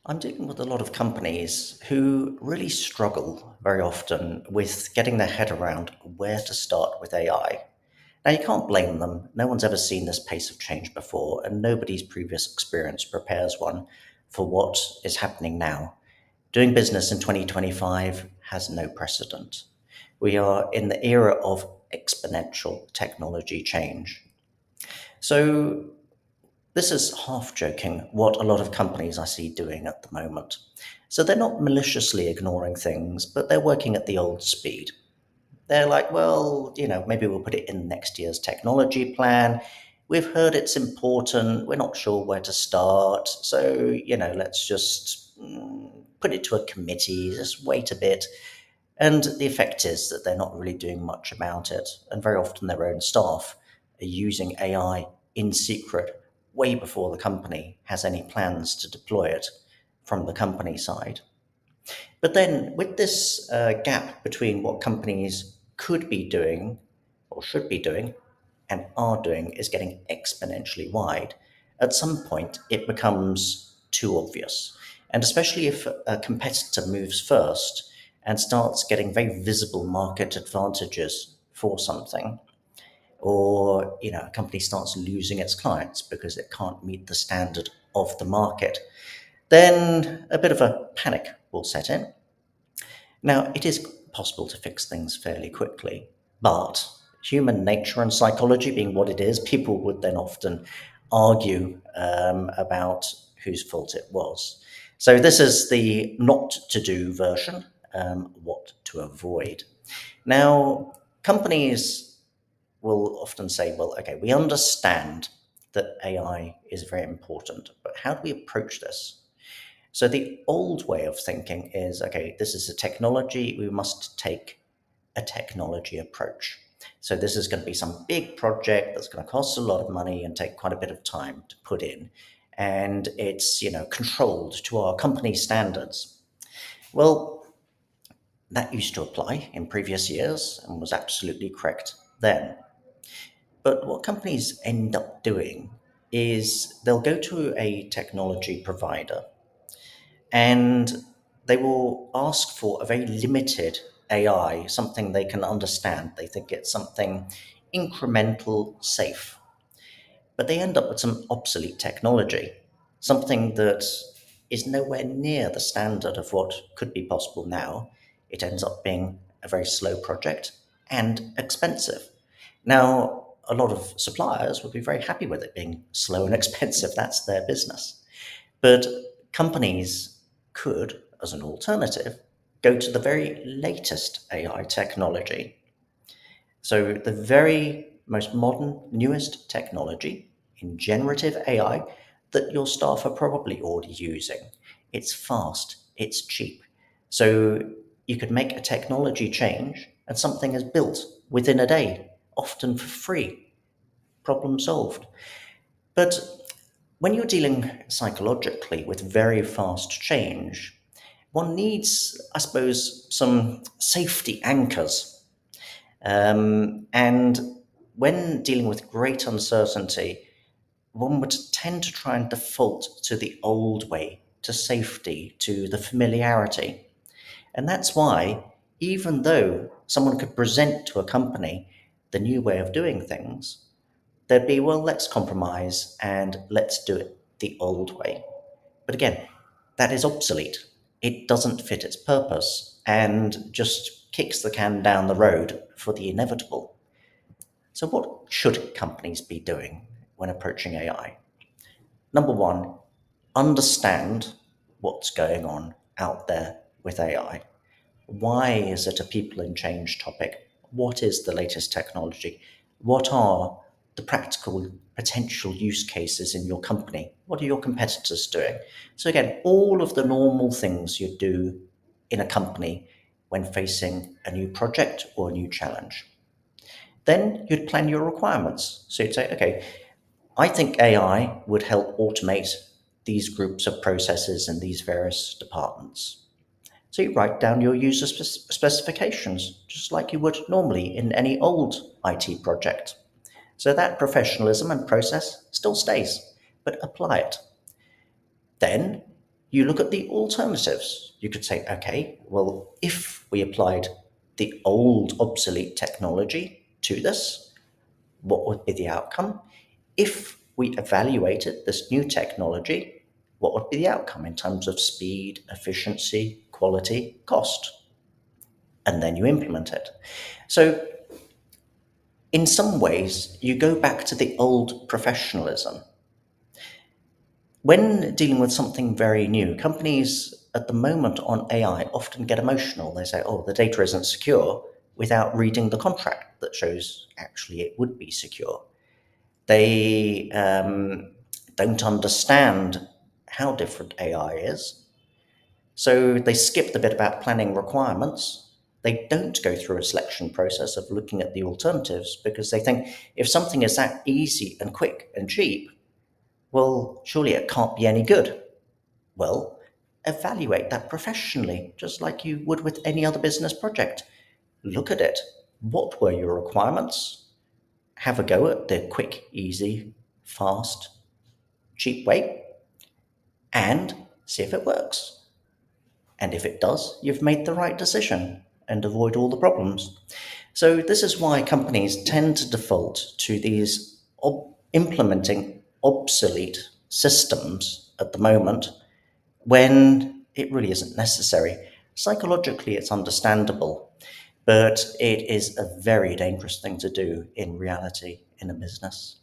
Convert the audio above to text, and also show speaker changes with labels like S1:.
S1: I'm dealing with a lot of companies who really struggle very often with getting their head around where to start with AI. Now, you can't blame them. No one's ever seen this pace of change before, and nobody's previous experience prepares one for what is happening now. Doing business in 2025 has no precedent. We are in the era of exponential technology change. So, this is half joking what a lot of companies I see doing at the moment. So they're not maliciously ignoring things, but they're working at the old speed. They're like, well, maybe we'll put it in next year's technology plan. We've heard it's important. We're not sure where to start. So, let's just put it to a committee, just wait a bit. And the effect is that they're not really doing much about it. And very often their own staff are using AI in secret way before the company has any plans to deploy it from the company side. But then, with this gap between what companies could be doing or should be doing and are doing is getting exponentially wide, at some point it becomes too obvious. And especially if a competitor moves first and starts getting very visible market advantages for something, or a company starts losing its clients because it can't meet the standard of the market, then a bit of a panic will set in. Now, it is possible to fix things fairly quickly, but human nature and psychology being what it is, people would then often argue about whose fault it was. So, this is the not to do version, what to avoid. Now, companies will often say, well, okay, we understand that AI is very important, but how do we approach this? So the old way of thinking is, okay, this is a technology, we must take a technology approach. So this is going to be some big project that's going to cost a lot of money and take quite a bit of time to put in. And it's, controlled to our company standards. Well, that used to apply in previous years and was absolutely correct then. But what companies end up doing is they'll go to a technology provider and they will ask for a very limited AI, something they can understand. They think it's something incremental, safe, but they end up with some obsolete technology, something that is nowhere near the standard of what could be possible now. It ends up being a very slow project and expensive. Now, a lot of suppliers would be very happy with it being slow and expensive. That's their business. But companies could, as an alternative, go to the very latest AI technology. So, the very most modern, newest technology in generative AI that your staff are probably already using. It's fast, it's cheap. So, you could make a technology change and something is built within a day, often for free. Problem solved. But when you're dealing psychologically with very fast change, one needs, I suppose, some safety anchors. And when dealing with great uncertainty, one would tend to try and default to the old way, to safety, to the familiarity. And that's why, even though someone could present to a company the new way of doing things, there'd be, well, let's compromise and let's do it the old way. But again, that is obsolete. It doesn't fit its purpose and just kicks the can down the road for the inevitable. So, what should companies be doing when approaching AI? Number one, understand what's going on out there with AI. Why is it a people and change topic? What is the latest technology? What are the practical potential use cases in your company? What are your competitors doing? So, again, all of the normal things you do in a company when facing a new project or a new challenge. Then you'd plan your requirements. So you'd say, okay, I think AI would help automate these groups of processes in these various departments. So you write down your user specifications, just like you would normally in any old IT project. So that professionalism and process still stays, but apply it. Then You look at the alternatives. You could say, okay, well, if we applied the old obsolete technology to this, what would be the outcome? If we evaluated this new technology, what would be the outcome in terms of speed, efficiency, quality, cost? And then you implement it. So, in some ways, you go back to the old professionalism. When dealing with something very new, companies at the moment on AI often get emotional. They say, oh, the data isn't secure without reading the contract that shows actually it would be secure. They don't understand how different AI is. So they skip the bit about planning requirements. They don't go through a selection process of looking at the alternatives because they think if something is that easy and quick and cheap, well, surely it can't be any good. Well, evaluate that professionally, just like you would with any other business project. Look at it. What were your requirements? Have a go at the quick, easy, fast, cheap way and see if it works. And if it does, you've made the right decision and avoid all the problems. So, this is why companies tend to default to these implementing obsolete systems at the moment when it really isn't necessary. Psychologically, it's understandable, but it is a very dangerous thing to do in reality in a business.